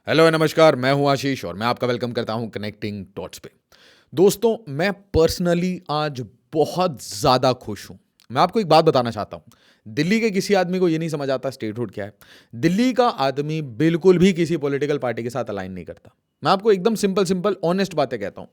Hello नमस्कार, मैं हूं आशीष और मैं आपका वेलकम करता हूं कनेक्टिंग डॉट्स पे। दोस्तों, मैं पर्सनली आज बहुत ज़्यादा खुश हूं। मैं आपको एक बात बताना चाहता हूं। दिल्ली के किसी आदमी को ये नहीं समझ आता स्टेटहुड क्या है। दिल्ली का आदमी बिल्कुल भी किसी पॉलिटिकल पार्टी के साथ अलाइन नहीं करता। मैं आपको एकदम सिंपल सिंपल ऑनेस्ट बातें कहता हूं।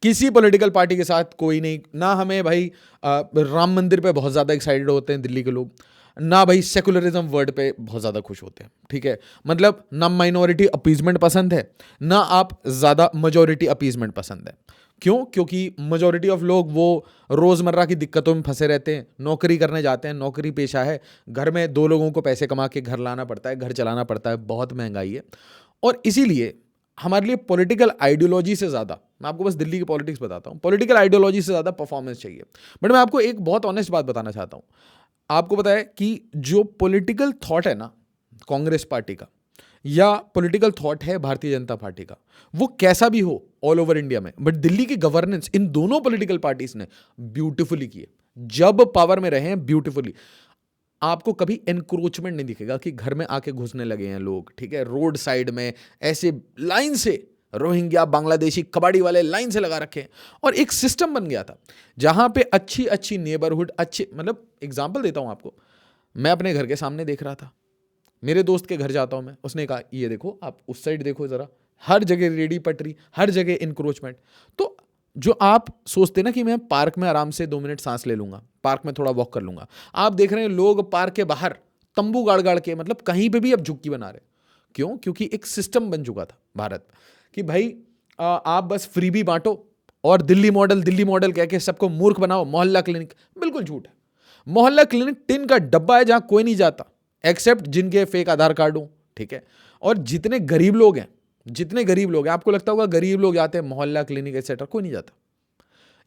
किसी पॉलिटिकल पार्टी के साथ कोई नहीं ना। हमें भाई राम मंदिर पे बहुत ज़्यादा एक्साइटेड होते हैं दिल्ली के लोग, ना भाई सेकुलरिज्म वर्ड पे बहुत ज़्यादा खुश होते हैं। ठीक है, मतलब ना माइनॉरिटी अपीजमेंट पसंद है, ना आप ज़्यादा मेजोरिटी अपीजमेंट पसंद है। क्यों? क्योंकि मेजोरिटी ऑफ लोग वो रोज़मर्रा की दिक्कतों में फंसे रहते हैं, नौकरी करने जाते हैं, नौकरी पेशा है, घर में दो लोगों को पैसे कमा के घर लाना पड़ता है, घर चलाना पड़ता है, बहुत महंगाई है। और इसीलिए हमारे लिए पॉलिटिकल आइडियोलॉजी से ज़्यादा, मैं आपको बस दिल्ली की पॉलिटिक्स बताता हूँ, पॉलिटिकल आइडियोलॉजी से ज़्यादा परफॉर्मेंस चाहिए। बट मैं आपको एक बहुत ऑनेस्ट बात बताना चाहता हूँ। आपको पता है कि जो पॉलिटिकल थॉट है ना कांग्रेस पार्टी का, या पॉलिटिकल थॉट है भारतीय जनता पार्टी का, वो कैसा भी हो ऑल ओवर इंडिया में, बट दिल्ली की गवर्नेंस इन दोनों पॉलिटिकल पार्टीज ने ब्यूटीफुली की है। जब पावर में रहे हैं ब्यूटीफुली। आपको कभी एनक्रोचमेंट नहीं दिखेगा कि घर में आके घुसने लगे हैं लोग। ठीक है, रोड साइड में ऐसे लाइन से रोहिंग्या बांग्लादेशी कबाड़ी वाले लाइन से लगा रखे हैं। और एक सिस्टम बन गया था जहां पे अच्छी अच्छी नेबरहुड, अच्छे, मतलब एग्जांपल देता हूं आपको। मैं अपने घर के सामने देख रहा था, मेरे दोस्त के घर जाता हूं मैं, उसने कहा ये देखो, आप उस साइड देखो जरा, हर जगह रेडी पटरी, हर जगह इंक्रोचमेंट। तो जो आप सोचते ना कि मैं पार्क में आराम से 2 मिनट सांस ले लूंगा, पार्क में थोड़ा वॉक कर लूंगा, आप देख रहे हैं लोग पार्क के बाहर तंबू गाड़ गाड़ के, मतलब कहीं पे भी अब झुग्गी बना रहे। क्यों? क्योंकि एक सिस्टम बन चुका था भारत कि भाई आप बस फ्री भी बांटो और दिल्ली मॉडल कह के सबको मूर्ख बनाओ। मोहल्ला क्लिनिक बिल्कुल झूठ है। मोहल्ला क्लिनिक टिन का डब्बा है जहां कोई नहीं जाता एक्सेप्ट जिनके फेक आधार कार्ड हो। ठीक है, और जितने गरीब लोग हैं, आपको लगता होगा गरीब लोग जाते हैं मोहल्ला क्लिनिक एक्सेट्रा, कोई नहीं जाता।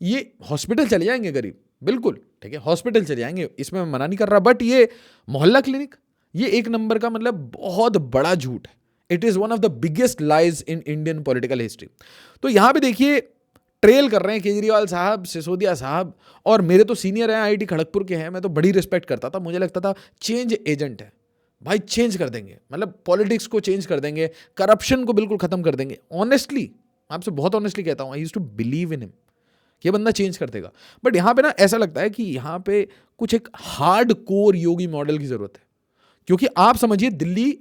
ये हॉस्पिटल चले जाएंगे गरीब, बिल्कुल ठीक है, हॉस्पिटल चले जाएंगे, इसमें मैं मना नहीं कर रहा, बट ये मोहल्ला क्लिनिक, ये एक नंबर का मतलब बहुत बड़ा झूठ है। It is one of the biggest lies in Indian political history. तो यहां पे देखिए ट्रेल कर रहे हैं केजरीवाल साहब, सिसोदिया साहब, और मेरे तो सीनियर हैं, आईआईटी खड़गपुर के हैं, मैं तो बड़ी रिस्पेक्ट करता था, मुझे लगता था चेंज एजेंट है भाई, चेंज कर देंगे, मतलब पॉलिटिक्स को चेंज कर देंगे, करप्शन को बिल्कुल खत्म कर देंगे। ऑनेस्टली, आपसे बहुत ऑनेस्टली कहता हूं, I used to believe in him कि ये बंदा चेंज कर देगा। बट यहां पे ना ऐसा लगता है कि यहां पे कुछ एक हार्ड कोर योगी मॉडल की जरूरत है। क्योंकि आप समझिए दिल्ली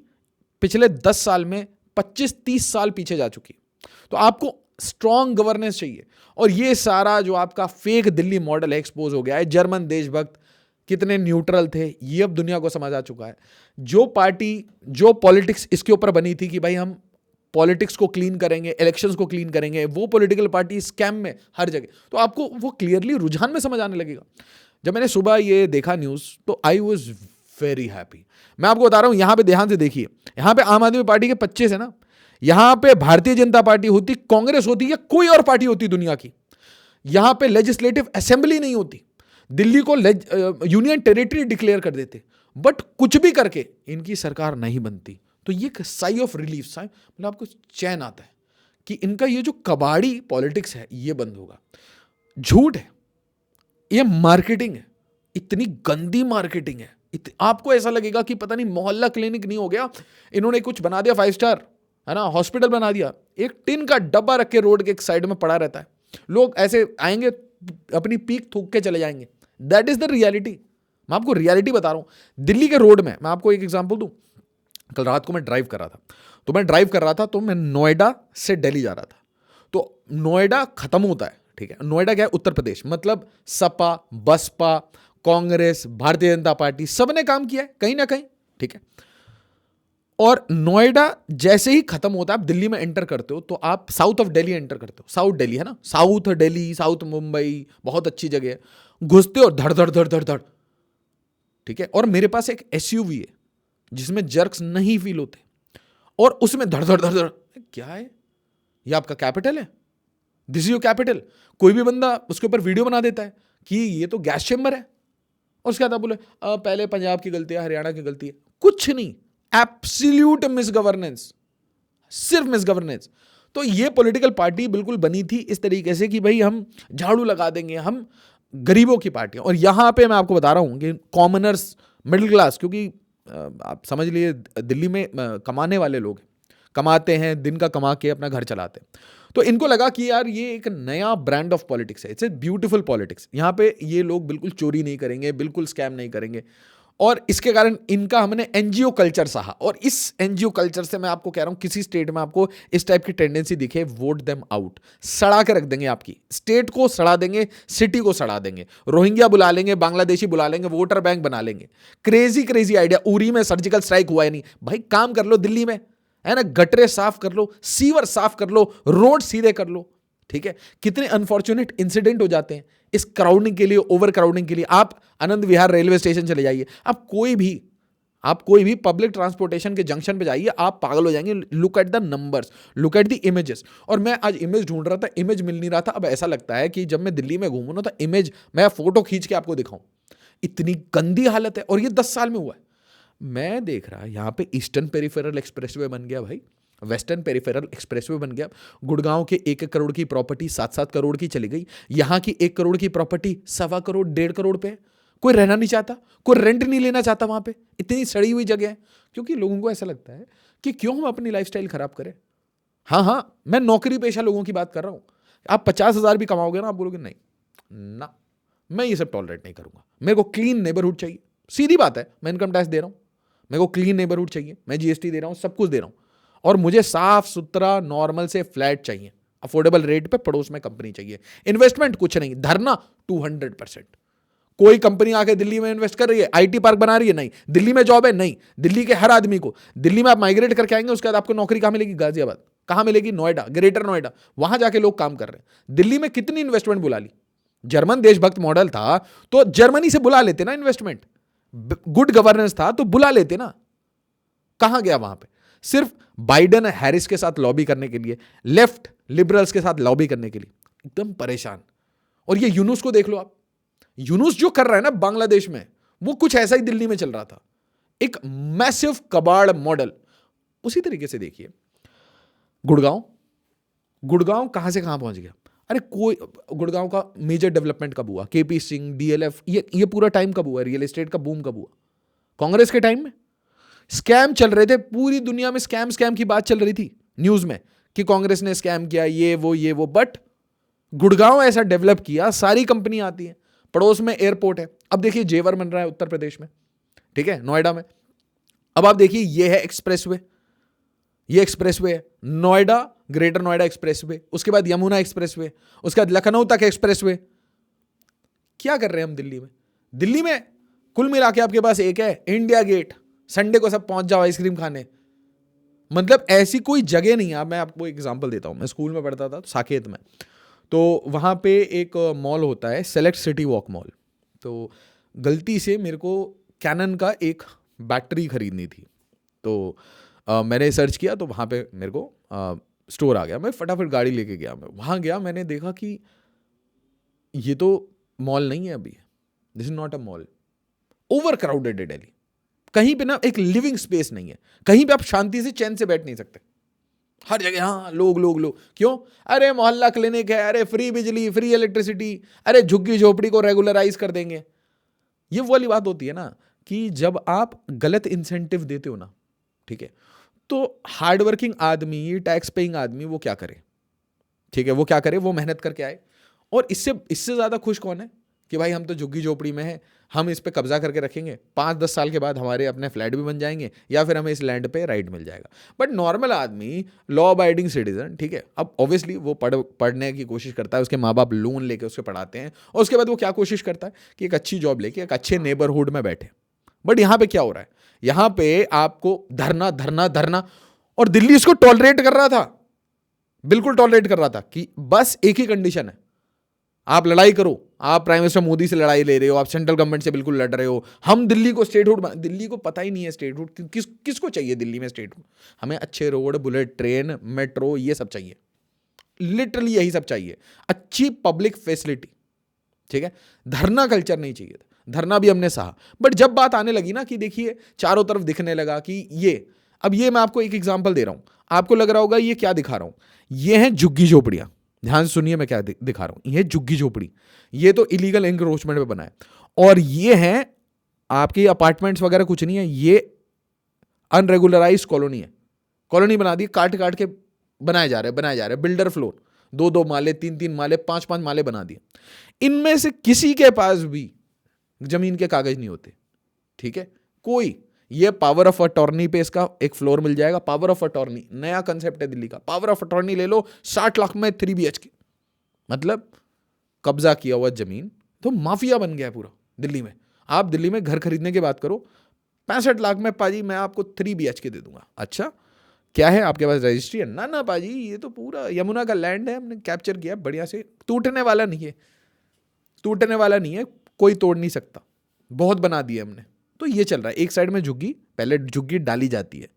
पिछले 10 साल में 25-30 साल पीछे जा चुकी है। तो आपको स्ट्रॉन्ग गवर्नेंस चाहिए, और ये सारा जो आपका फेक दिल्ली मॉडल है एक्सपोज हो गया है। जर्मन देशभक्त कितने न्यूट्रल थे ये अब दुनिया को समझ आ चुका है। जो पार्टी, जो पॉलिटिक्स इसके ऊपर बनी थी कि भाई हम पॉलिटिक्स को क्लीन करेंगे, इलेक्शंस को क्लीन करेंगे, वो पॉलिटिकल पार्टी स्कैम में हर जगह, तो आपको वो क्लियरली रुझान में समझ आने लगेगा। जब मैंने सुबह ये देखा न्यूज़ तो आई वॉज वेरी हैप्पी। मैं आपको बता रहा हूं, यहां पे ध्यान से देखिए, यहां पे आम आदमी पार्टी के 25 है ना, यहां पे भारतीय जनता पार्टी होती, कांग्रेस होती, या कोई और पार्टी होती दुनिया की, यहां पे लेजिस्लेटिव असेंबली नहीं होती, दिल्ली को यूनियन टेरिटरी डिक्लेयर कर देते, बट कुछ भी करके इनकी सरकार नहीं बनती। तो ये साई ऑफ रिलीफ, साई मतलब आपको चैन आता है कि इनका ये जो कबाड़ी पॉलिटिक्स है ये बंद होगा। झूठ है, ये मार्केटिंग है, इतनी गंदी मार्केटिंग है। आपको ऐसा लगेगा कि पता नहीं मोहल्ला क्लिनिक नहीं हो गया, इन्होंने कुछ बना दिया 5 स्टार, है ना, हॉस्पिटल बना दिया। एक टिन का डब्बा रख के रोड के एक साइड में पड़ा रहता है, लोग ऐसे आएंगे अपनी पीक थूक के चले जाएंगे। That is the reality. मैं आपको रियलिटी बता रहा हूं दिल्ली के रोड में। मैं आपको एक एग्जांपल दूं, कल रात को मैं ड्राइव कर रहा था, तो मैं नोएडा से दिल्ली जा रहा था। तो नोएडा खत्म होता है, ठीक है, नोएडा क्या है, उत्तर प्रदेश, मतलब सपा, बसपा, कांग्रेस, भारतीय जनता पार्टी, सबने काम किया है कहीं ना कहीं। ठीक है, और नोएडा जैसे ही खत्म होता है, आप दिल्ली में एंटर करते हो तो आप साउथ ऑफ दिल्ली एंटर करते हो। साउथ दिल्ली है ना, साउथ दिल्ली, साउथ मुंबई, बहुत अच्छी जगह है। घुसते हो, धड़ धड़ धड़ धड़ धड़, ठीक है, और मेरे पास एक एसयूवी है जिसमें जर्क्स नहीं फील होते, और उसमें धड़ धड़ धड़ धड़। क्या है ये, आपका कैपिटल है, दिस इज योर कैपिटल। कोई भी बंदा उसके ऊपर वीडियो बना देता है कि ये तो गैस चेंबर है, और उसके बाद बोले पहले पंजाब की गलती है, हरियाणा की गलती है। कुछ नहीं, एब्सोल्यूट मिसगवर्नेंस, सिर्फ मिसगवर्नेंस। तो ये पॉलिटिकल पार्टी बिल्कुल बनी थी इस तरीके से कि भाई हम झाड़ू लगा देंगे, हम गरीबों की पार्टी। और यहां पे मैं आपको बता रहा हूं कि कॉमनर्स, मिडिल क्लास, क्योंकि आप समझ लिए दिल्ली में कमाने वाले लोग हैं, कमाते हैं, दिन का कमा के अपना घर चलाते हैं। तो इनको लगा कि यार ये एक नया ब्रांड ऑफ पॉलिटिक्स है, इट्स ए ब्यूटीफुल पॉलिटिक्स। यहाँ पे ये लोग बिल्कुल चोरी नहीं करेंगे, बिल्कुल स्कैम नहीं करेंगे, और इसके कारण इनका हमने एनजीओ कल्चर सहा। और इस एनजीओ कल्चर से मैं आपको कह रहा हूं, किसी स्टेट में आपको इस टाइप की टेंडेंसी दिखे, वोट देम आउट, सड़ा के रख देंगे, आपकी स्टेट को सड़ा देंगे, सिटी को सड़ा देंगे, रोहिंग्या बुला लेंगे, बांग्लादेशी बुला लेंगे, वोटर बैंक बना लेंगे। Crazy crazy idea. उरी में सर्जिकल स्ट्राइक हुआ है नहीं भाई, काम कर लो दिल्ली में, है ना, गटरे साफ कर लो, सीवर साफ कर लो, रोड सीधे कर लो, ठीक है। कितने अनफॉर्चुनेट इंसिडेंट हो जाते हैं इस क्राउडिंग के लिए, ओवर क्राउडिंग के लिए। आप आनंद विहार रेलवे स्टेशन चले जाइए, आप कोई भी पब्लिक ट्रांसपोर्टेशन के जंक्शन पे जाइए, आप पागल हो जाएंगे। Look at the numbers, look at the images. और मैं आज इमेज ढूंढ रहा था, इमेज मिल नहीं रहा था। अब ऐसा लगता है कि जब मैं दिल्ली में घूमूं ना, तो इमेज मैं फोटो खींच के आपको दिखाऊं, इतनी गंदी हालत है। और ये 10 साल में हुआ है। मैं देख रहा, यहाँ पे ईस्टर्न पेरिफेरल एक्सप्रेसवे बन गया भाई, वेस्टर्न पेरिफेरल एक्सप्रेसवे बन गया। गुड़गांव के 1-1 करोड़ की प्रॉपर्टी 7-7 करोड़ की चली गई। यहाँ की 1 करोड़ की प्रॉपर्टी 1.25 करोड़ 1.5 करोड़ पे। कोई रहना नहीं चाहता, कोई रेंट नहीं लेना चाहता वहां पे, इतनी सड़ी हुई जगह है। क्योंकि लोगों को ऐसा लगता है कि क्यों हम अपनी लाइफस्टाइल खराब करें। हाँ, मैं नौकरी पेशा लोगों की बात कर रहा हूं। आप 50,000 भी कमाओगे ना, आप बोलोगे नहीं ना, मैं ये सब टॉलरेट नहीं करूंगा, मेरे को क्लीन नेबरहुड चाहिए। सीधी बात है, मैं इनकम टैक्स दे रहा हूं, मेरे को क्लीन नेबरहुड चाहिए, मैं जीएसटी दे रहा हूं, सब कुछ दे रहा हूं, और मुझे साफ सुथरा नॉर्मल से फ्लैट चाहिए, अफोर्डेबल रेट पे, पड़ोस में कंपनी चाहिए। इन्वेस्टमेंट कुछ नहीं, धरना 200%। कोई कंपनी आके दिल्ली में इन्वेस्ट कर रही है, आईटी पार्क बना रही है, नहीं। दिल्ली में जॉब है, नहीं। दिल्ली के हर आदमी को, दिल्ली में आप माइग्रेट करके आएंगे, उसके बाद आपको नौकरी कहां मिलेगी? गाजियाबाद। कहां मिलेगी? नोएडा, ग्रेटर नोएडा, वहां जाके लोग काम कर रहे हैं। दिल्ली में कितनी इन्वेस्टमेंट बुला ली। जर्मन देशभक्त मॉडल था तो जर्मनी से बुला लेते ना इन्वेस्टमेंट, गुड गवर्नेंस था तो बुला लेते ना। कहां गया वहां पे? सिर्फ बाइडेन हैरिस के साथ लॉबी करने के लिए, लेफ्ट लिबरल्स के साथ लॉबी करने के लिए, एकदम परेशान। और ये यूनुस को देख लो आप, यूनुस जो कर रहा है ना बांग्लादेश में, वो कुछ ऐसा ही दिल्ली में चल रहा था, एक मैसिव कबाड़ मॉडल। उसी तरीके से देखिए गुड़गांव कहां से कहां पहुंच गया। अरे कोई गुड़गांव का मेजर डेवलपमेंट कब हुआ? केपी सिंह, डीएलएफ, ये पूरा टाइम कब हुआ? रियल एस्टेट का बूम कब हुआ? कांग्रेस के टाइम में। स्कैम चल रहे थे, पूरी दुनिया में स्कैम की बात चल रही थी न्यूज में कि कांग्रेस ने स्कैम किया, ये वो। बट गुड़गांव ऐसा डेवलप किया, सारी कंपनी आती है, पड़ोस में एयरपोर्ट है। अब देखिए जेवर बन रहा है उत्तर प्रदेश में, ठीक है, नोएडा में। अब आप देखिए, ये है एक्सप्रेसवे, ये एक्सप्रेसवे है नोएडा, ग्रेटर नोएडा एक्सप्रेसवे, उसके बाद यमुना एक्सप्रेसवे, उसके बाद लखनऊ तक एक्सप्रेसवे। क्या कर रहे हैं हम दिल्ली में कुल मिला के आपके पास एक है इंडिया गेट, संडे को सब पहुंच जाओ आइसक्रीम खाने। मतलब ऐसी कोई जगह नहीं है। मैं आपको एग्जांपल देता हूं, मैं स्कूल में पढ़ता था साकेत में, तो वहाँ पे एक मॉल होता है सेलेक्ट सिटी वॉक मॉल। तो गलती से मेरे को कैनन का एक बैटरी खरीदनी थी, तो मैंने सर्च किया, तो वहाँ पे मेरे को स्टोर आ गया। मैं फटाफट गाड़ी लेके गया, मैं वहाँ गया, मैंने देखा कि ये तो मॉल नहीं है अभी, this is not a mall, over crowded है दिल्ली। कहीं पे ना एक लिविंग स्पेस नहीं है, कहीं पे आप शांति से चैन से बैठ नहीं सकते, हर जगह हाँ लोग। क्यों? अरे मोहल्ला क्लिनिक है, अरे फ्री बिजली, फ्री इलेक्ट्रिसिटी, अरे झुग्गी झोपड़ी को रेगुलराइज कर देंगे। ये वो वाली बात होती है ना कि जब आप गलत इंसेंटिव देते हो ना, ठीक है, तो हार्डवर्किंग आदमी, टैक्स पेइंग आदमी, वो क्या करे? ठीक है, वो क्या करे? वो मेहनत करके आए। और इससे ज्यादा खुश कौन है कि भाई हम तो झुग्गी झोपड़ी में हैं, हम इस पे कब्जा करके रखेंगे, 5-10 साल के बाद हमारे अपने फ्लैट भी बन जाएंगे, या फिर हमें इस लैंड पे राइट मिल जाएगा। बट नॉर्मल आदमी, लॉ अबाइडिंग सिटीजन, ठीक है, अब ऑब्वियसली वो पढ़ने की कोशिश करता है, उसके माँ बाप लोन लेके उसके पढ़ाते हैं, और उसके बाद वो क्या कोशिश करता है कि एक अच्छी जॉब लेके एक अच्छे नेबरहुड में बैठे। बट यहाँ पे क्या हो रहा है? यहाँ पे आपको धरना, और दिल्ली इसको टॉलरेट कर रहा था, बिल्कुल टॉलरेट कर रहा था कि बस एक ही कंडीशन है, आप लड़ाई करो, आप प्राइम मिनिस्टर मोदी से लड़ाई ले रहे हो, आप सेंट्रल गवर्नमेंट से बिल्कुल लड़ रहे हो, हम दिल्ली को स्टेटहुड, दिल्ली को पता ही नहीं है स्टेटहुड किसको चाहिए। दिल्ली में स्टेटहुड, हमें अच्छे रोड, बुलेट ट्रेन, मेट्रो, ये सब चाहिए, लिटरली यही सब चाहिए, अच्छी पब्लिक फैसिलिटी, ठीक है। धरना कल्चर नहीं चाहिए था, धरना भी हमने सहा। बट जब बात आने लगी ना कि देखिए चारों तरफ दिखने लगा कि ये मैं आपको एक एग्जांपल दे रहा हूं, आपको लग रहा होगा ये क्या दिखा रहा हूं, ये है झुग्गी झोपड़ियां। ध्यान से सुनिए मैं क्या दिखा रहा हूं, ये झुग्गी झोपड़ी, ये तो इलीगल एंक्रोचमेंट पे बना है, और ये है आपके अपार्टमेंट्स वगैरह कुछ नहीं है, ये अनरेगुलराइज्ड कॉलोनी है, कॉलोनी बना दी, काट काट के बनाए जा रहे बिल्डर फ्लोर, 2-2 माले, 3-3 माले, 5-5 माले बना दिए। इनमें से किसी के पास भी जमीन के कागज नहीं होते, ठीक है, कोई। ये पावर ऑफ अटॉर्नी पे इसका एक फ्लोर मिल जाएगा। पावर ऑफ अटॉर्नी नया कंसेप्ट है दिल्ली का। पावर ऑफ अटॉर्नी ले लो, 60 लाख में 3 BHK, मतलब कब्जा किया हुआ जमीन। तो माफिया बन गया है पूरा दिल्ली में। आप दिल्ली में घर खरीदने की बात करो, 65 लाख में पाजी मैं आपको 3 BHK दे दूंगा। अच्छा, क्या है आपके पास रजिस्ट्री है? ना पाजी, ये तो पूरा यमुना का लैंड है, हमने कैप्चर किया बढ़िया से, टूटने वाला नहीं है, कोई तोड़ नहीं सकता, बहुत बना दिया हमने। तो ये चल रहा है। एक साइड में झुग्गी, पहले झुग्गी डाली जाती है,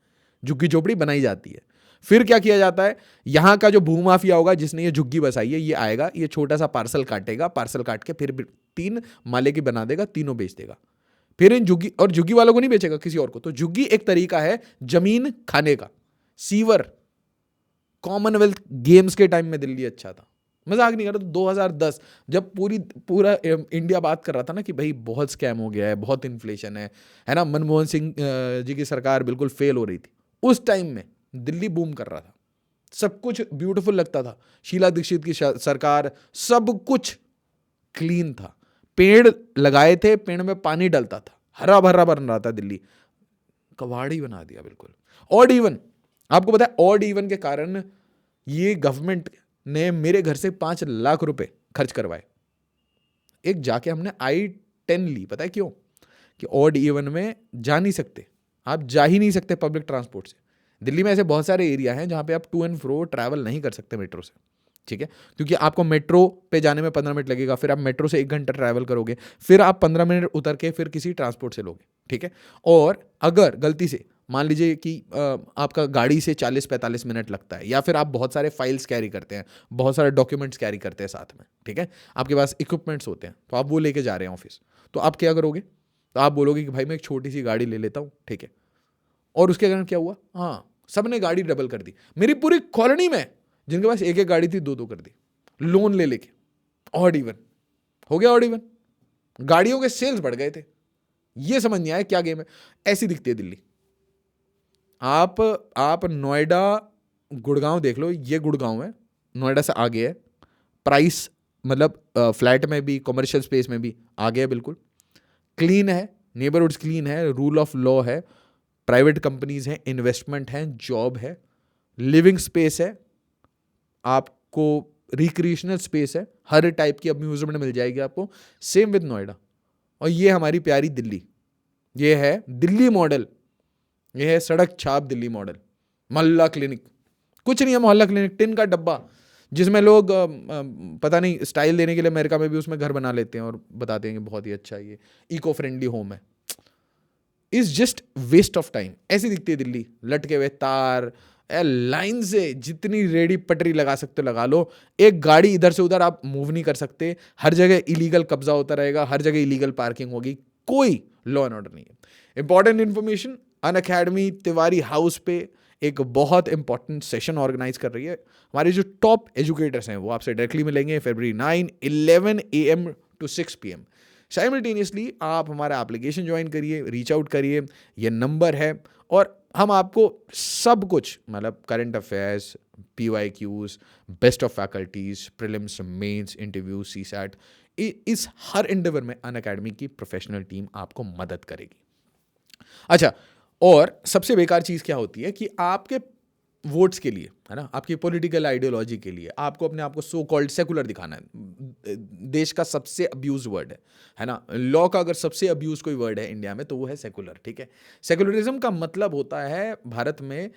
झुग्गी झोपड़ी बनाई जाती है, फिर क्या किया जाता है, यहां का जो भूमाफिया होगा जिसने ये झुग्गी बसाई है, ये आएगा, ये छोटा सा पार्सल काटेगा, पार्सल काट के फिर 3 माले की बना देगा, तीनों बेच देगा। फिर इन झुग्गी, और झुग्गी वालों को नहीं बेचेगा, किसी और को। तो झुग्गी एक तरीका है जमीन खाने का। सीवर, कॉमनवेल्थ गेम्स के टाइम में दिल्ली अच्छा था, मजाक नहीं कर रहा। तो 2010 जब पूरा इंडिया बात कर रहा था ना कि भाई बहुत स्कैम हो गया है, बहुत इन्फ्लेशन है ना, मनमोहन सिंह जी की सरकार बिल्कुल फेल हो रही थी, उस टाइम में दिल्ली बूम कर रहा था, सब कुछ ब्यूटीफुल लगता था, शीला दीक्षित की सरकार, सब कुछ क्लीन था, पेड़ लगाए थे, पेड़ में पानी डलता था, हरा भरा बन रहा था दिल्ली। कबाड़ी बना दिया बिल्कुल। ऑड इवन, आपको पता है ऑड इवन के कारण ये गवर्नमेंट ने मेरे घर से 5 लाख रुपए खर्च करवाए। एक जाके हमने I-10 ली, पता है क्यों? कि ऑड इवन में जा नहीं सकते, आप जा ही नहीं सकते पब्लिक ट्रांसपोर्ट से। दिल्ली में ऐसे बहुत सारे एरिया हैं जहां पे आप टू एंड फ्रो ट्रैवल नहीं कर सकते मेट्रो से, ठीक है, क्योंकि आपको मेट्रो पे जाने में 15 मिनट लगेगा, फिर आप मेट्रो से 1 घंटा ट्रैवल करोगे, फिर आप 15 मिनट उतर के फिर किसी ट्रांसपोर्ट से लोगे, ठीक है। और अगर गलती से मान लीजिए कि आपका गाड़ी से 40-45 मिनट लगता है, या फिर आप बहुत सारे फाइल्स कैरी करते हैं, बहुत सारे डॉक्यूमेंट्स कैरी करते हैं साथ में, ठीक है, आपके पास इक्विपमेंट्स होते हैं, तो आप वो लेके जा रहे हैं ऑफिस, तो आप क्या करोगे? तो आप बोलोगे कि भाई मैं एक छोटी सी गाड़ी ले लेता हूँ, ठीक है। और उसके कारण क्या हुआ? हाँ, सबने गाड़ी डबल कर दी। मेरी पूरी कॉलोनी में जिनके पास एक गाड़ी थी, 2 कर दी, लोन ले लेके। ऑड इवन हो गया, ऑड इवन, गाड़ियों के सेल्स बढ़ गए थे। ये समझ नहीं आया क्या गेम है। ऐसी दिखती है दिल्ली। आप नोएडा, गुड़गांव देख लो, ये गुड़गांव है, नोएडा से आगे है, प्राइस मतलब फ्लैट में भी, कमर्शियल स्पेस में भी आगे है, बिल्कुल क्लीन है, नेबरहुड्स क्लीन है, रूल ऑफ लॉ है, प्राइवेट कंपनीज हैं, इन्वेस्टमेंट है, जॉब है, लिविंग स्पेस है, आपको रिक्रिएशनल स्पेस है, हर टाइप की अम्यूजमेंट मिल जाएगी आपको। Same with Noida. और ये हमारी प्यारी दिल्ली, ये है दिल्ली मॉडल, ये है सड़क छाप दिल्ली मॉडल। मोहल्ला क्लिनिक कुछ नहीं है, मोहल्ला क्लिनिक टिन का डब्बा, जिसमें लोग पता नहीं स्टाइल देने के लिए अमेरिका में भी उसमें घर बना लेते हैं और बताते हैं कि बहुत ही अच्छा ये इको फ्रेंडली होम है। Is just waste of time. ऐसी दिखती है दिल्ली, लटके हुए तार, लाइन से जितनी रेडी पटरी लगा सकते लगा लो, एक गाड़ी इधर से उधर आप मूव नहीं कर सकते, हर जगह इलीगल कब्जा होता रहेगा, हर जगह इलीगल पार्किंग होगी, कोई लॉ एंड ऑर्डर नहीं है। Important information, Unacademy Tiwari house पे एक बहुत इंपॉर्टेंट सेशन ऑर्गेनाइज कर रही है। हमारे जो टॉप एजुकेटर्स हैं वो आपसे डायरेक्टली मिलेंगे February 9, 11 AM to 6 PM। Simultaneously आप हमारा एप्लीकेशन ज्वाइन करिए, रीच आउट करिए, ये नंबर है, और हम आपको सब कुछ, मतलब current affairs, PYQs, best of faculties, prelims, mains, interview, CSAT, इस हर इंडेवर में अनअकैडमी की प्रोफेशनल टीम आपको मदद करेगी। अच्छा, और सबसे बेकार चीज़ क्या होती है कि आपके वोट्स के लिए, है ना, आपकी पॉलिटिकल आइडियोलॉजी के लिए आपको अपने आप को सो कॉल्ड सेकुलर दिखाना है। देश का सबसे अब्यूज वर्ड है ना, लॉ का अगर सबसे अब्यूज कोई वर्ड है इंडिया में तो वो है सेकुलर, ठीक है। सेकुलरिज्म का मतलब होता है भारत में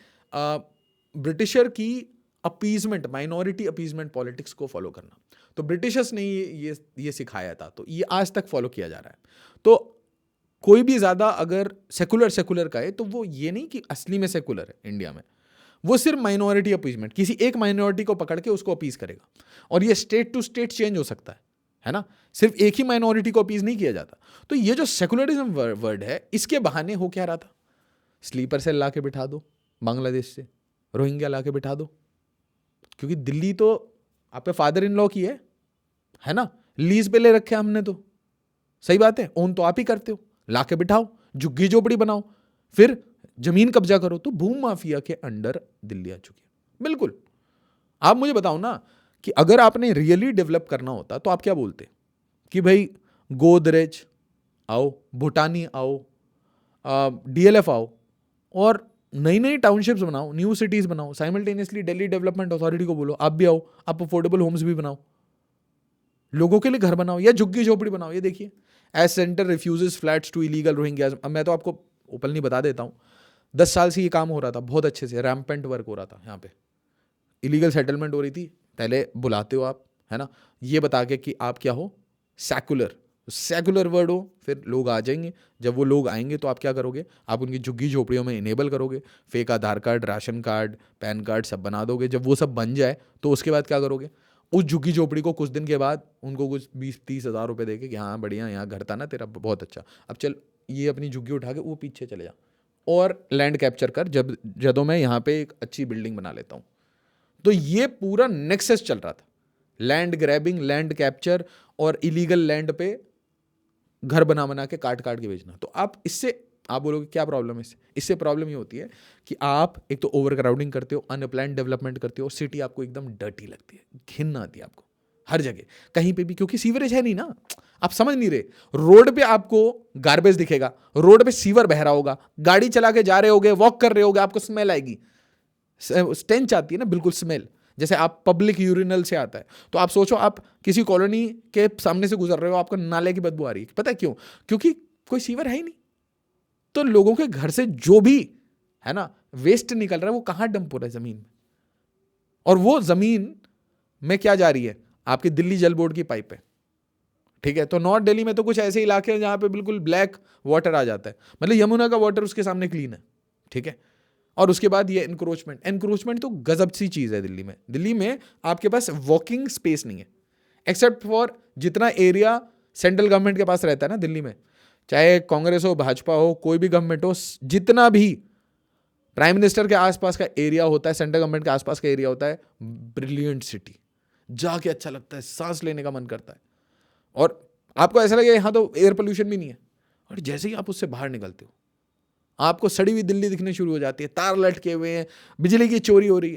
ब्रिटिशर की अपीजमेंट, माइनॉरिटी अपीजमेंट पॉलिटिक्स को फॉलो करना। तो ब्रिटिशर्स ने ये सिखाया था, तो ये आज तक फॉलो किया जा रहा है। तो कोई भी ज़्यादा अगर सेकुलर का है तो वो ये नहीं कि असली में सेकुलर है इंडिया में, वो सिर्फ माइनॉरिटी अपीजमेंट, किसी एक माइनॉरिटी को पकड़ के उसको अपीज करेगा, और ये स्टेट टू स्टेट चेंज हो सकता है ना, सिर्फ एक ही माइनॉरिटी को अपीज नहीं किया जाता। तो ये जो सेकुलरिज्म वर्ड है, इसके बहाने हो क्या रहा था, स्लीपर सेल ला के बिठा दो, बांग्लादेश से रोहिंग्या ला के बिठा दो, क्योंकि दिल्ली तो आपके फादर इन लॉ की है ना, लीज पे ले रखे हमने, तो सही बात है, ओन तो आप ही करते हो, ला के बिठाओ, झुग्गी झोपड़ी बनाओ, फिर जमीन कब्जा करो। तो भूमि माफिया के अंडर दिल्ली आ चुकी है। बिल्कुल। आप मुझे बताओ ना कि अगर आपने रियली डेवलप करना होता तो आप क्या बोलते कि भाई गोदरेज आओ, भूटानी आओ, डीएलएफ आओ और नई नई टाउनशिप्स बनाओ, न्यू सिटीज बनाओ। साइमल्टेनियसली दिल्ली डेवलपमेंट अथॉरिटी को बोलो आप भी आओ, आप अफोर्डेबल होम्स भी बनाओ, लोगों के लिए घर बनाओ या झुग्गी झोपड़ी बनाओ। ये देखिए, as centre refuses flats to illegal Rohingyas. अब मैं तो आपको ओपनली बता देता हूँ, 10 साल से ये काम हो रहा था, बहुत अच्छे से रैम्पेंट वर्क हो रहा था। यहाँ पे इलीगल सेटलमेंट हो रही थी। पहले बुलाते हो आप, है ना, ये बता के कि आप क्या हो, सेकुलर। सेकुलर वर्ड हो, फिर लोग आ जाएंगे। जब वो लोग आएंगे तो आप क्या करोगे, आप उनकी झुग्गी झोपड़ियों में इनेबल करोगे, fake Aadhaar card, ration card, PAN card सब बना दोगे। जब वो सब बन जाए तो उसके बाद क्या करोगे, उस झुग्गी झोपड़ी को कुछ दिन के बाद उनको कुछ 20-30 हज़ार रुपये देके कि हाँ बढ़िया, यहाँ घर था ना तेरा, बहुत अच्छा, अब चल ये अपनी झुग्गी उठा के वो पीछे चले जा और लैंड कैप्चर कर, जब मैं यहाँ पे एक अच्छी बिल्डिंग बना लेता हूँ। तो ये पूरा नेक्सस चल रहा था, लैंड ग्रैबिंग, लैंड कैप्चर और इलीगल लैंड पे घर बना के काट के बेचना। तो आप इससे आप बोलोगे क्या प्रॉब्लम है इससे प्रॉब्लम ये होती है कि आप एक तो ओवर क्राउडिंग करते हो, अनप्लान्ड डेवलपमेंट करते हो, सिटी आपको एकदम डर्टी लगती है, घिन आती है आपको हर जगह कहीं पे भी, क्योंकि सीवरेज है नहीं ना। आप समझ नहीं रहे, रोड पे आपको गार्बेज दिखेगा, रोड पे सीवर बह रहा होगा, गाड़ी चला के जा रहे होगे, वॉक कर रहे होगे, आपको स्मेल आएगी, स्टेंच आती है ना, बिल्कुल स्मेल, जैसे आप पब्लिक यूरिनल से आता है। तो आप सोचो आप किसी कॉलोनी के सामने से गुजर रहे हो, आपको नाले की बदबू आ रही है, पता है क्यों? क्योंकि कोई सीवर है ही नहीं। तो लोगों के घर से जो भी है ना वेस्ट निकल रहा है वो कहां डंप हो रहा है, जमीन में। और वो जमीन में क्या जा रही है, आपकी दिल्ली जल बोर्ड की पाइप है, ठीक है। तो नॉर्थ दिल्ली में तो कुछ ऐसे इलाके हैं जहां पे बिल्कुल ब्लैक वाटर आ जाता है, मतलब यमुना का वाटर उसके सामने क्लीन है, ठीक है। और उसके बाद ये एनक्रोचमेंट तो गजब सी चीज है दिल्ली में आपके पास वॉकिंग स्पेस नहीं है, एक्सेप्ट फॉर जितना एरिया सेंट्रल गवर्नमेंट के पास रहता है ना दिल्ली में, चाहे कांग्रेस हो, भाजपा हो, कोई भी गवर्नमेंट हो, जितना भी प्राइम मिनिस्टर के आसपास का एरिया होता है, सेंट्रल गवर्नमेंट के आसपास का एरिया होता है, ब्रिलियंट सिटी, जाके अच्छा लगता है, सांस लेने का मन करता है। और आपको ऐसा लगे यहाँ तो एयर पोल्यूशन भी नहीं है, और जैसे ही आप उससे बाहर निकलते हो आपको सड़ी हुई दिल्ली दिखने शुरू हो जाती है, तार लटके हुए हैं, बिजली की चोरी हो रही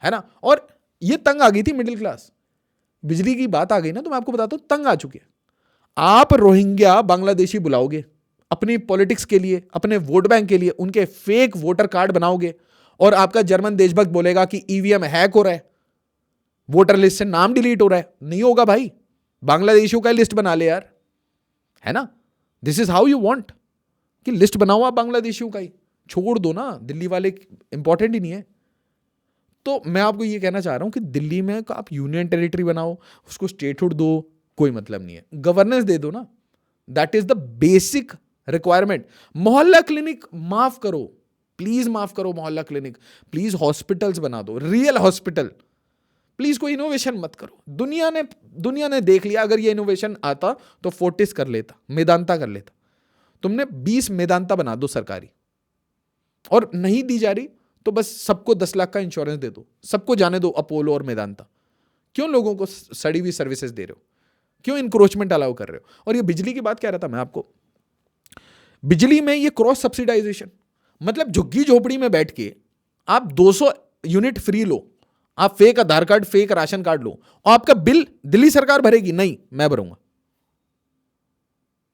है ना। और ये तंग आ गई थी मिडिल क्लास, बिजली की बात आ गई ना तो मैं आपको बताता हूं तंग आ चुकी है। आप रोहिंग्या बांग्लादेशी बुलाओगे अपनी पॉलिटिक्स के लिए, अपने वोट बैंक के लिए, उनके फेक वोटर कार्ड बनाओगे और आपका जर्मन देशभक्त बोलेगा कि ईवीएम हैक हो रहा है, वोटर लिस्ट से नाम डिलीट हो रहा है। नहीं होगा भाई, बांग्लादेशियों का लिस्ट बना ले यार, है ना। This is how you want कि लिस्ट बनाओ आप बांग्लादेशियों का ही, छोड़ दो ना, दिल्ली वाले इंपॉर्टेंट ही नहीं है। तो मैं आपको ये कहना चाह रहा हूं कि दिल्ली में आप यूनियन टेरिटरी बनाओ, उसको स्टेटहुड दो, कोई मतलब नहीं है, गवर्नेंस दे दो ना, that is the basic requirement. मोहल्ला क्लिनिक माफ करो, प्लीज माफ करो, मोहल्ला क्लिनिक प्लीज, हॉस्पिटल्स बना दो, रियल हॉस्पिटल प्लीज। कोई इनोवेशन मत करो, दुनिया ने देख लिया, अगर ये इनोवेशन आता तो फोर्टिस कर लेता, मेदांता कर लेता। तुमने 20 मेदांता बना दो सरकारी, और नहीं दी जा रही तो बस सबको 10 लाख का इंश्योरेंस दे दो, सबको जाने दो अपोलो और मेदांता। क्यों लोगों को सड़ी हुई सर्विसेज दे रहे हो, क्यों इंक्रोचमेंट अलाउ कर रहे हो? और ये बिजली की बात कह रहा था मैं आपको, बिजली में ये क्रॉस सब्सिडाइजेशन, मतलब झुग्गी झोपड़ी में बैठ के आप 200 यूनिट फ्री लो, आप fake Aadhaar card, fake ration card लो, और आपका बिल दिल्ली सरकार भरेगी? नहीं, मैं भरूंगा।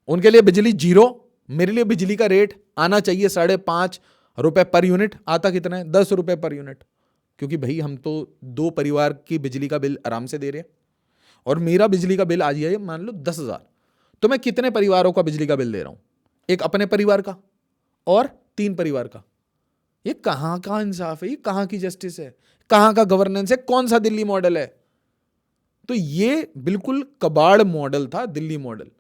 उनके लिए बिजली जीरो, मेरे लिए बिजली का रेट आना चाहिए 5.5 रुपए पर यूनिट। आता कितना है? 10 रुपए पर यूनिट, क्योंकि भाई हम तो 2 परिवार की बिजली का बिल आराम से दे रहे हैं, और मेरा बिजली का बिल आज है मान लो 10,000, तो मैं कितने परिवारों का बिजली का बिल दे रहा हूं? एक अपने परिवार का और 3 परिवार का। ये कहां का इंसाफ है, ये कहां की जस्टिस है, कहां का गवर्नेंस है, कौन सा दिल्ली मॉडल है? तो ये बिल्कुल कबाड़ मॉडल था, दिल्ली मॉडल।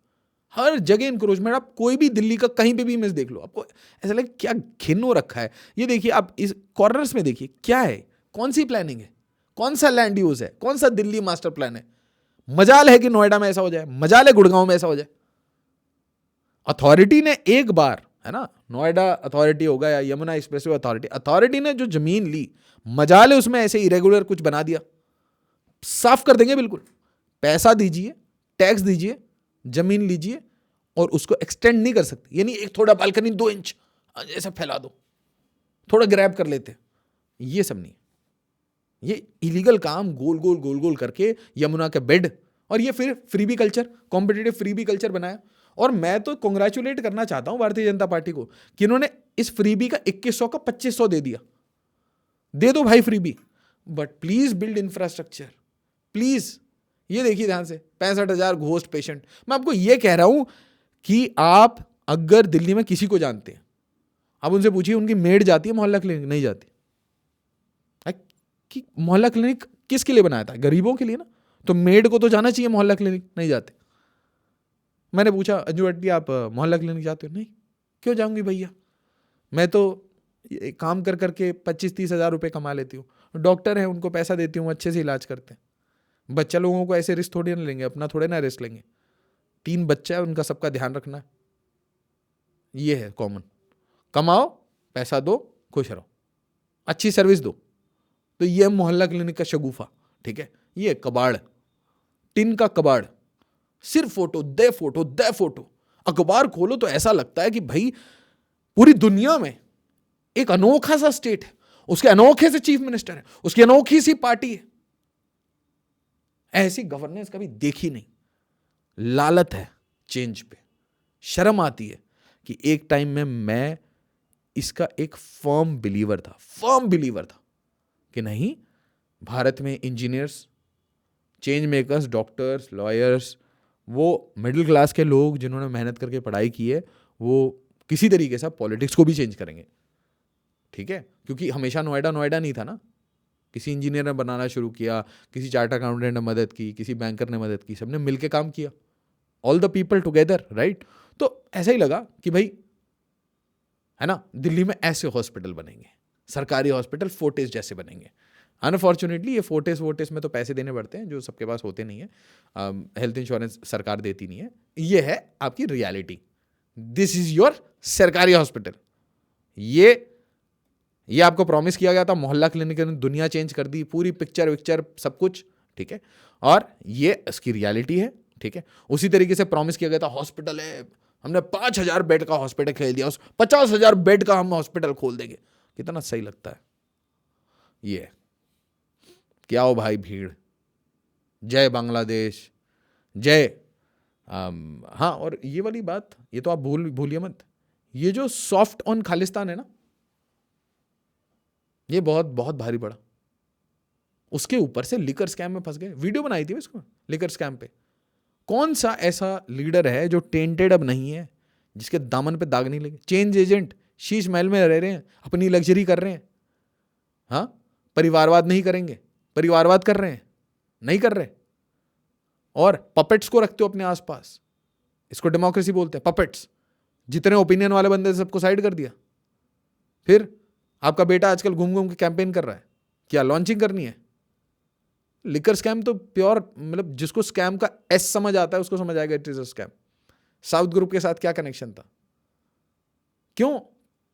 हर जगह इंक्रोचमेंट, आप कोई भी दिल्ली का कहीं पे भी इमेज देख लो, आपको ऐसा लगे क्या घिन हो रखा है। ये देखिए आप इस कॉर्नर्स में देखिए क्या है, कौन सी प्लानिंग है, कौन सा लैंड यूज है, कौन सा दिल्ली मास्टर प्लान है। मजाल है कि नोएडा में ऐसा हो जाए, मजाल है गुड़गांव में ऐसा हो जाए। अथॉरिटी ने एक बार, है ना, नोएडा अथॉरिटी होगा या यमुना एक्सप्रेसवे अथॉरिटी ने जो जमीन ली, मजाल है उसमें ऐसे इरेगुलर कुछ बना दिया, साफ कर देंगे बिल्कुल। पैसा दीजिए, टैक्स दीजिए, जमीन लीजिए, और उसको एक्सटेंड नहीं कर सकते, यानी एक थोड़ा बालकनी 2 इंच ऐसा फैला दो, थोड़ा ग्रैब कर लेते। ये सब नहीं, ये इलीगल काम गोल गोल गोल गोल करके यमुना के बेड, और ये फिर freebie culture, competitive freebie culture बनाया। और मैं तो कांग्रेचुलेट करना चाहता हूं भारतीय जनता पार्टी को कि इन्होंने इस फ्रीबी का 2100 का 2500 दे दिया। दे दो भाई freebie, but please build infrastructure, please. ये देखिए ध्यान से, 65,000 घोस्ट पेशेंट। मैं आपको ये कह रहा हूं कि आप अगर दिल्ली में किसी को जानते हैं, आप उनसे पूछिए उनकी मेड जाती है मोहल्ला क्लिनिक? नहीं जाती। कि मोहल्ला क्लिनिक किसके लिए बनाया था? गरीबों के लिए ना। तो मेड को तो जाना चाहिए मोहल्ला क्लिनिक, नहीं जाते। मैंने पूछा, अंजू आंटी आप मोहल्ला क्लिनिक जाते हो? नहीं। क्यों जाऊंगी भैया, मैं तो काम कर करके 25-30 हज़ार रुपये कमा लेती हूँ। डॉक्टर हैं, उनको पैसा देती हूँ, अच्छे से इलाज करते हैं। बच्चा लोगों को ऐसे रिस्क थोड़ी ना लेंगे, अपना थोड़े ना रिस्क लेंगे। 3 बच्चा है, उनका सबका ध्यान रखना है। ये है कॉमन। कमाओ, पैसा दो, खुश रहो, अच्छी सर्विस दो। तो ये मोहल्ला क्लिनिक का शगुफा, ठीक है। ये कबाड़, टिन का कबाड़, सिर्फ फोटो दे, फोटो दे, फोटो। अखबार खोलो तो ऐसा लगता है कि भाई पूरी दुनिया में एक अनोखा सा स्टेट है, उसके अनोखे से चीफ मिनिस्टर है, उसकी अनोखी सी पार्टी है। ऐसी गवर्नेंस कभी देखी नहीं। लालत है चेंज पे, शर्म आती है कि एक टाइम में मैं इसका एक फर्म बिलीवर था कि नहीं, भारत में engineers, change makers, doctors, lawyers, वो मिडिल क्लास के लोग जिन्होंने मेहनत करके पढ़ाई की है, वो किसी तरीके से पॉलिटिक्स को भी चेंज करेंगे, ठीक है। क्योंकि हमेशा नोएडा नहीं था ना। किसी इंजीनियर ने बनाना शुरू किया, किसी चार्ट अकाउंटेंट ने मदद की, किसी बैंकर ने मदद की, सबने मिलकर काम किया, all the people together, right. तो ऐसा ही लगा कि भाई है ना, दिल्ली में ऐसे हॉस्पिटल बनेंगे, सरकारी हॉस्पिटल फोर्टिस जैसे बनेंगे। अनफॉर्चुनेटली ये फोर्टिस में तो पैसे देने पड़ते हैं जो सबके पास होते नहीं है। हेल्थ इंश्योरेंस सरकार देती नहीं है। ये है आपकी रियलिटी। दिस इज योर सरकारी हॉस्पिटल। ये आपको प्रॉमिस किया गया था, मोहल्ला क्लिनिक ने दुनिया चेंज कर दी, पूरी पिक्चर विक्चर सब कुछ, ठीक है। और ये इसकी रियलिटी है, ठीक है। उसी तरीके से प्रॉमिस किया गया था, हॉस्पिटल है, हमने 5,000 बेड का हॉस्पिटल खोल दिया, 50,000 बेड का हम हॉस्पिटल खोल देंगे। कितना सही लगता है ये। क्या हो भाई भीड़, जय बांग्लादेश, जय। हाँ, और ये वाली बात, ये तो आप भूलिए मत, ये जो सॉफ्ट ऑन खालिस्तान है ना, ये बहुत बहुत भारी पड़ा। उसके ऊपर से लिकर स्कैम में फंस गए। वीडियो बनाई थी इसको लिकर स्कैम पे। कौन सा ऐसा लीडर है जो टेंटेड अब नहीं है, जिसके दामन पे दाग नहीं लगे? चेंज एजेंट शीश महल में रह रहे हैं, अपनी लग्जरी कर रहे हैं। हाँ, परिवारवाद नहीं करेंगे, परिवारवाद कर रहे हैं, नहीं कर रहे। और पपेट्स को रखते हो अपने आसपास, इसको डेमोक्रेसी बोलते हैं, पपेट्स। जितने ओपिनियन वाले बंदे सबको साइड कर दिया। फिर आपका बेटा आजकल घूम घूम के कैंपेन कर रहा है, क्या लॉन्चिंग करनी है? लिकर स्कैम तो प्योर, मतलब जिसको स्कैम का एस समझ आता है उसको समझ आएगा it is a scam. South group के साथ क्या कनेक्शन था?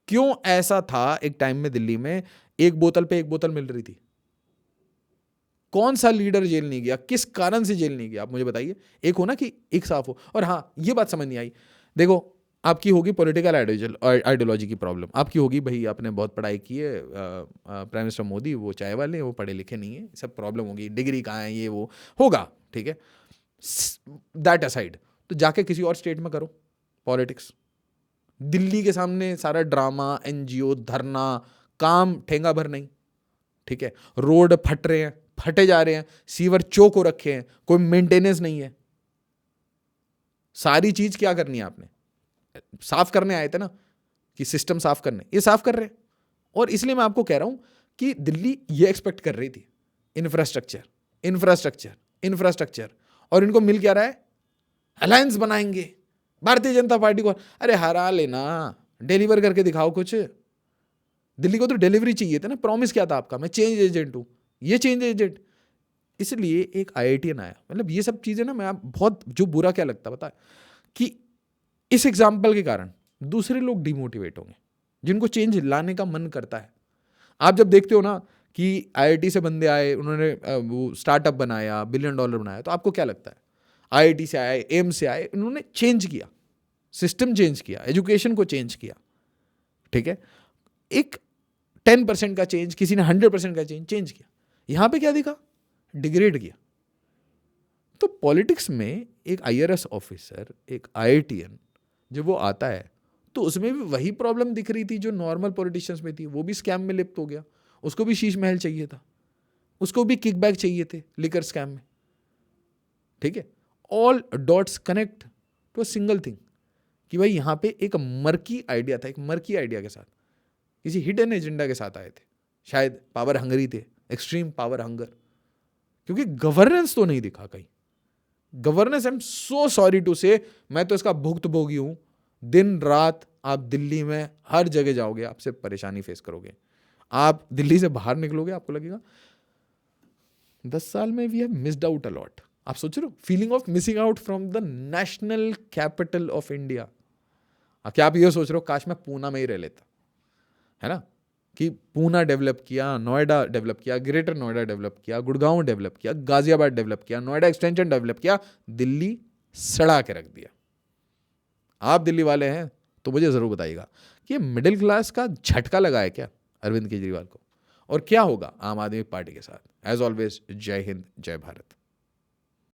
क्यों ऐसा था एक टाइम में दिल्ली में एक बोतल पे एक बोतल मिल रही थी? कौन सा लीडर जेल नहीं गया? किस कारण से जेल नहीं गया? आप मुझे बताइए। एक हो ना कि एक साफ हो। और हाँ, ये बात समझ नहीं आई, देखो आपकी होगी पॉलिटिकल आइडियोलॉजी की प्रॉब्लम, आपकी होगी भाई आपने बहुत पढ़ाई की है, प्राइम मिनिस्टर मोदी वो चाय वाले, वो पढ़े लिखे नहीं है, सब प्रॉब्लम होगी, डिग्री कहाँ है, ये वो होगा, ठीक है। दैट असाइड, तो जाके किसी और स्टेट में करो पॉलिटिक्स। दिल्ली के सामने सारा ड्रामा, एनजीओ, धरना, काम ठेंगा भर नहीं, ठीक है। रोड फट रहे हैं, फटे जा रहे हैं, सीवर चोक हो रखे हैं, कोई मेंटेनेंस नहीं है। सारी चीज क्या करनी है आपने? साफ करने आए थे ना, कि सिस्टम साफ करने, ये साफ कर रहे हैं। और इसलिए मैं आपको कह रहा हूं कि दिल्ली ये एक्सपेक्ट कर रही थी, इंफ्रास्ट्रक्चर इंफ्रास्ट्रक्चर इंफ्रास्ट्रक्चर, और इनको मिल क्या रहा है? अलायंस बनाएंगे भारतीय जनता पार्टी को। अरे हरा लेना, डिलीवर करके दिखाओ कुछ। दिल्ली को तो डिलीवरी चाहिए था ना, प्रॉमिस क्या था आपका? मैं चेंज एजेंट हूं, ये चेंज एजेंट। इसलिए एक IITian आया, मतलब ये सब चीजें ना, मैं बहुत, जो बुरा क्या लगता पता है, कि इस एग्जाम्पल के कारण दूसरे लोग डिमोटिवेट होंगे, जिनको चेंज लाने का मन करता है। आप जब देखते हो ना कि IIT से बंदे आए, उन्होंने वो स्टार्टअप बनाया, $1 बिलियन बनाया, तो आपको क्या लगता है? IIT से आए, एम्स से आए, उन्होंने चेंज किया, सिस्टम चेंज किया, एजुकेशन को चेंज किया, ठीक है। एक 10% का चेंज, किसी ने 100% का चेंज किया। यहां पे क्या दिखा? डिग्रेड किया। तो पॉलिटिक्स में एक IRS ऑफिसर, एक IITN जब वो आता है तो उसमें भी वही प्रॉब्लम दिख रही थी जो नॉर्मल पॉलिटिशियंस में थी। वो भी स्कैम में लिप्त हो गया, उसको भी शीश महल चाहिए था, उसको भी किकबैक चाहिए थे लिकर स्कैम में। ठीक है, all dots connect to a single thing कि भाई यहां पे एक मर्की आइडिया था, एक मर्की आइडिया के साथ, किसी हिडन एजेंडा के साथ आए थे। शायद पावर हंगरी थे, एक्सट्रीम पावर हंगर, क्योंकि गवर्नेंस तो नहीं दिखा कहीं। Governance, I am so sorry to say, मैं तो इसका भुक्तभोगी हूं। दिन रात आप दिल्ली में हर जगह जाओगे, आपसे परेशानी फेस करोगे। आप दिल्ली से बाहर निकलोगे, आपको लगेगा 10 साल में we have missed out a lot. आप सोच रहे हो, feeling of missing out from the national capital of India. क्या आप ये सोच रहे हो काश मैं पूना में ही रह लेता, है ना, कि पूना डेवलप किया, नोएडा डेवलप किया, ग्रेटर नोएडा डेवलप किया, गुड़गांव डेवलप किया, गाजियाबाद डेवलप किया, नोएडा एक्सटेंशन डेवलप किया, दिल्ली सड़ा के रख दिया। आप दिल्ली वाले हैं तो मुझे जरूर बताइएगा कि मिडिल क्लास का झटका लगा है क्या अरविंद केजरीवाल को, और क्या होगा आम आदमी पार्टी के साथ। एज ऑलवेज, जय हिंद, जय भारत।